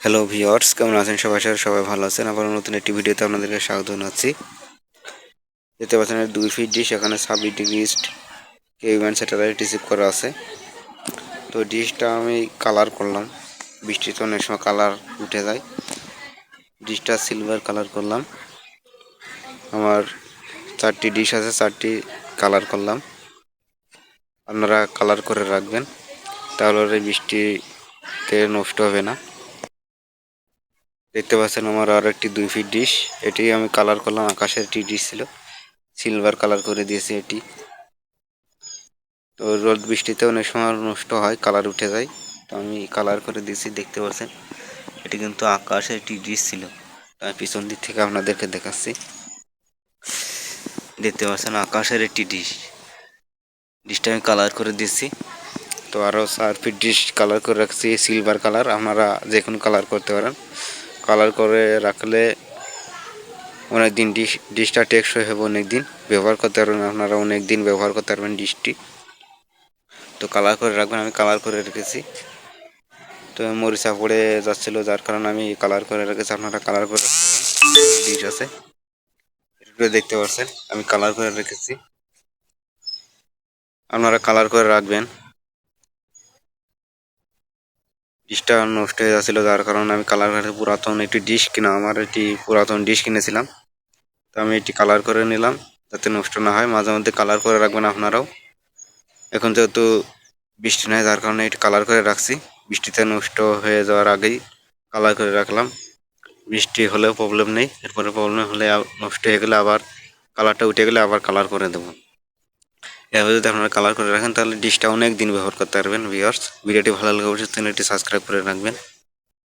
Hello viewers, কেমন আছেন সবাই? সবাই ভালো আছেন? আবার নতুন একটি ভিডিওতে আপনাদেরকে স্বাগত জানাচ্ছি। দেখতে পাচ্ছেন 2 ফিট ডিশ, এখানে 26 ডিগ্রি ইস্ট কেউ ব্যান্ড স্যাটেলাইট রিসিভ করা আছে। তো ডিশটা আমি কালার করলাম, বৃষ্টিতে অনেক সময় কালার উঠে যায়। ডিশটা সিলভার কালার করলাম। আমার 4টি ডিশ আছে, 4টি কালার করলাম। আপনারা কালার করে রাখবেন, তাহলে বৃষ্টিতে নষ্ট হবে না। দেখতে পাচ্ছেন আমার আর একটি 2 ফিট ডিশ, এটি আমি কালার করলাম। আকাশের একটি ডিশ ছিল, সিলভার কালার করে দিয়েছি এটি। তো রোদ বৃষ্টিতে অনেক সময় নষ্ট হয়, কালার উঠে যায়, তো আমি কালার করে দিয়েছি। দেখতে পাচ্ছেন এটি কিন্তু আকাশের একটি ডিশ ছিল। আমি পিছন দিক থেকে আপনাদেরকে দেখাচ্ছি। দেখতে পাচ্ছেন আকাশের একটি ডিশটা আমি কালার করে দিয়েছি। তো আরও 4 ফিট ডিশ কালার করে রাখছি সিলভার কালার। আপনারা যে কোনো কালার করতে পারেন। কালার করে রাখলে অনেক দিন ডিশটা টেকসই হবে, অনেক দিন ব্যবহার করতে পারবেন। আপনারা অনেক দিন ব্যবহার করতে পারবেন ডিশটি। তো কালার করে রাখবেন, আমি কালার করে রেখেছি। তো মরিচা পড়ে যাচ্ছিলো, যার কারণে আমি কালার করে রেখেছি। আপনারা কালার করে রাখতে পারেন। ডিশ আছে, এটা দেখতে পাচ্ছেন আমি কালার করে রেখেছি। আপনারা কালার করে রাখবেন। ডিশটা নষ্ট হয়ে যাচ্ছিলো, যার কারণে আমি কালার করে পুরাতন একটি ডিশ কিনা, আমার একটি পুরাতন ডিশ কিনেছিলাম, তো আমি এটি কালার করে নিলাম যাতে নষ্ট না হয়। মাঝে মধ্যে কালার করে রাখবেন আপনারাও। এখন যেহেতু বৃষ্টি নেই, যার কারণে এটি কালার করে রাখছি। বৃষ্টিতে নষ্ট হয়ে যাওয়ার আগেই কালার করে রাখলাম। বৃষ্টি হলেও প্রবলেম নেই, এরপরে প্রবলেম হলে নষ্ট হয়ে গেলে আবার কালারটা উঠে গেলে আবার কালার করে দেবো। এভাবে যদি আপনারা কালার করে রাখেন তাহলে ডিশটা অনেক দিন ব্যবহার করতে পারবেন। ভিউয়ার্স, ভিডিওটি ভালো লাগলে অবশ্যই চ্যানেলটি সাবস্ক্রাইব করে রাখবেন।